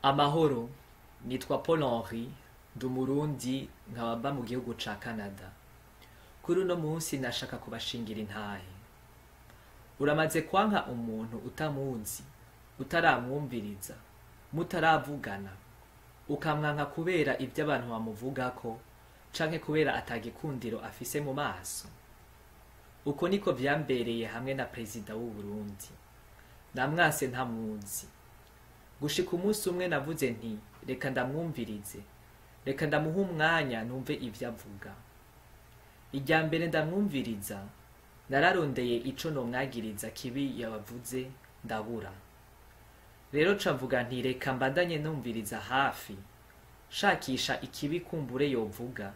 Amahoro, nitwa Paul Henri, ndi Umurundi nkaba mba mu gihugu ca Canada. Kuri uno munsi nashaka kubashingira intahe. Uramaze kwanka umuntu utamuzi, utaramwumviriza, mutaravugana, ukamwanka kubera ivyo abantu bamuvugako, canke kubera atagikundiro afise mu maso. Uko niko vyambereye hamwe na Perezida w'u Burundi. Namwase ntamuzi. Gushika umunsi umwe navuze nti reka ndamwumvirize, reka ndamuha umwanya numve ivyo avuga. Irya mbere ndamwumviriza, nararondeye ico nomwagiriza kibi yabavuze ndabura. Rero ca mvuga nti reka mbandanye numviriza hafi, shakisha ikibi kumbure yovuga,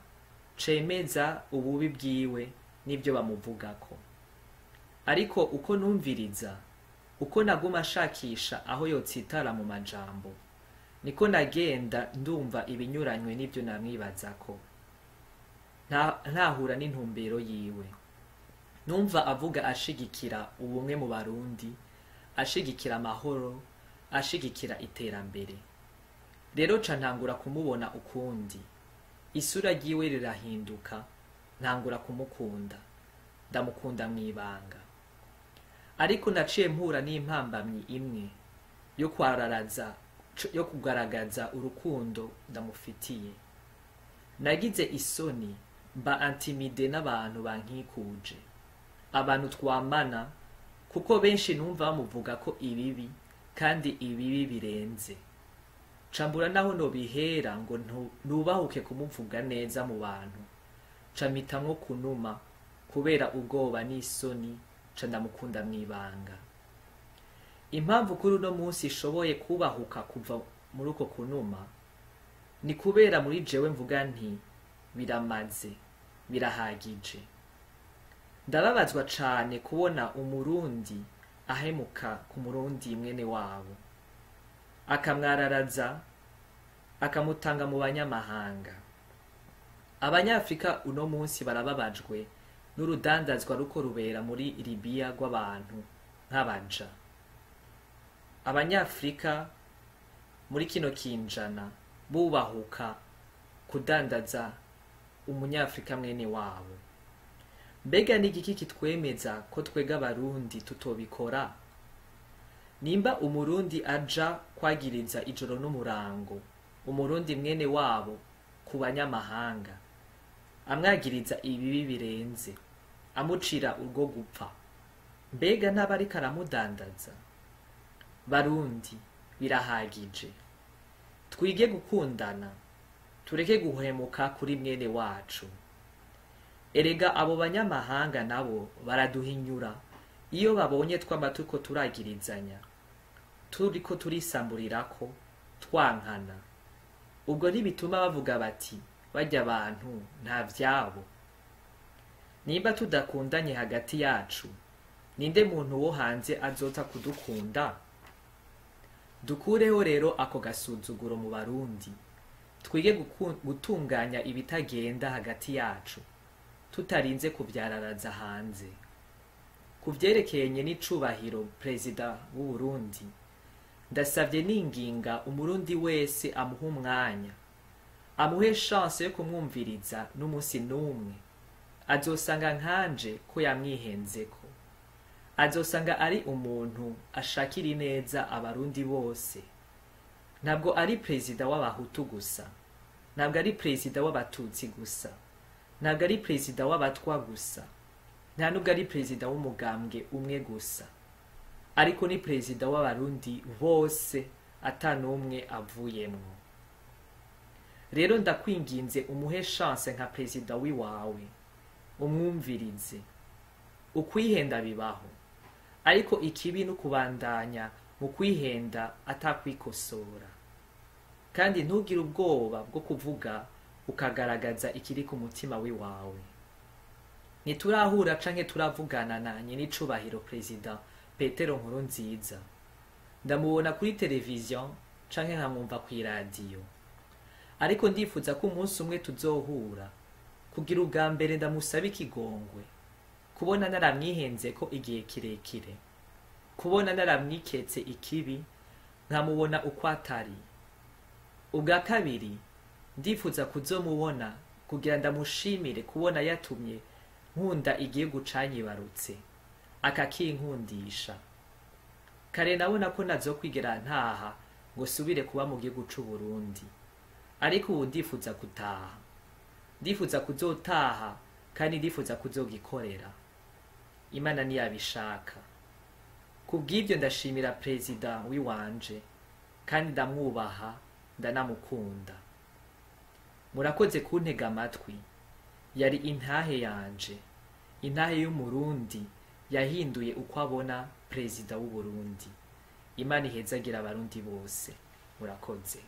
cemeza ububi bwiwe n'ivyo bamuvugako. Ariko uko numviriza, uko naguma shakisha aho yotsitara mu majambo, niko nagenda ndumva ibinyuranywe n'ivyo namwibazako. Ntahura n'intumbero yiwe. Numva avuga ashigikira ubumwe mu Barundi, ashigikira amahoro, ashigikira iterambere. Rero ca ntangura kumubona ukundi. Isura ryiwe rirahinduka, ntangura kumukunda. Ndamukunda mwibanga. Ariko naciye mpura n'impambamyi imwe yo kugaragaza urukundo ndamufitiye. Nagize isoni mba intimide n'abantu bankikuje, abantu twamana, kuko benshi numva bamuvuga ko ibibi kandi ibibi birenze. Cambura naho nobihera ngo nubahuke kumuvuga neza mu bantu, camitamwo kunuma kubera ubwoba n'isoni, ca ndamukunda mwibanga. Impamvu kuri uno munsi ishoboye kubahuka kuva muri uko kunuma, ni kubera muri jewe mvuga nti biramaze, birahagije. Ndababazwa cane kubona Umurundi ahemuka ku Murundi mwene wabo, akamwararaza, akamutanga mu banyamahanga. Abanyafrika uno munsi barababajwe n'urudandazwa ruko rubera muri Libya rw'abantu nk'abaja. Abanyafrika muri kino kinjana bubahuka kudandaza umunyafrika mwene wabo. Mbega n'igiki kitwemeza ko twega Abarundi tutobikora? Nimba Umurundi aja kwagiriza ijoro n'umurango Umurundi mwene wabo ku banyamahanga, amwagiriza ibibi birenze, amucira urwo gupfa, mbega ntabariko aramudandaza? Barundi, birahagije. Twige gukundana, tureke guhemuka kuri mwene wacu. Erega abo banyamahanga nabo baraduhinyura iyo babonye twama turiko turagirizanya, turiko turisamburirako, twankana. Ubwo ntibituma bavuga bati barya abantu nta vyabo. Nimba tudakundanye hagati yacu, ninde muntu wo hanze azoza kudukunda? Dukureho rero ako gasuzuguro mu Barundi, twige gutunganya ibitagenda hagati yacu, tutarinze kuvyararaza hanze. Kuvyerekenye n'icubahiro Perezida w'u Burundi, ndasavye ninginga Umurundi wese amuha umwanya, amuhe chance yo kumwumviriza n'umunsi n'umwe. Azosanga nkanje ko yamwihenzeko. Azosanga ari umuntu ashakira ineza Abarundi bose. Ntabwo ari Perezida w'Abahutu gusa, ntabwo ari Perezida w'Abatutsi gusa, ntabwo ari Perezida w'Abatwa gusa, nta nubwo ari Perezida w'umugambwe umwe gusa, ariko ni Perezida w'Abarundi bose atanumwe avuyemwo. Rero ndakwinginze umuhe chance nka Perezida wiwawe, umwumvirize. Ukwihenda bibaho, ariko ikibi no kubandanya mu kwihenda atakwikosora. Kandi ntugire ubwoba bwo kuvuga ukagaragaza ikiri ku mutima wiwawe. Niturahura canke turavugana nanye n'icubahiro Perezida Petero Nkurunziza, ndamubona kuri televiziyo canke nkamwumva kw'iradiyo, ariko ndifuza ko umunsi umwe tuzohura, kugira ubwa mbere ndamusaba ikigongwe, kubona naramwihenzeko igihe kirekire, kubona naramwiketse ikibi nkamubona uko atari, ubwa kabiri ndifuza kuzomubona kugira ndamushimire kubona yatumye nkunda igihugu canyibarutse akakinkundisha. Kare nabona ko nazokwigera ntaha ngo subire kuba mu gihugu c'u Burundi, ariko ubu ndifuza gutaha, ndifuza kuzotaha kandi ndifuza kuzogikorera. Imana niyabishaka. Kubw'ibyo ndashimira perezida wiwanje kandi ndamwubaha ndanamukunda. Murakoze kuntega amatwi. Yari intahe yanje, intahe y'umurundi yahinduye uko abona perezida w'u Burundi. Imana ihezagira abarundi bose. Murakoze.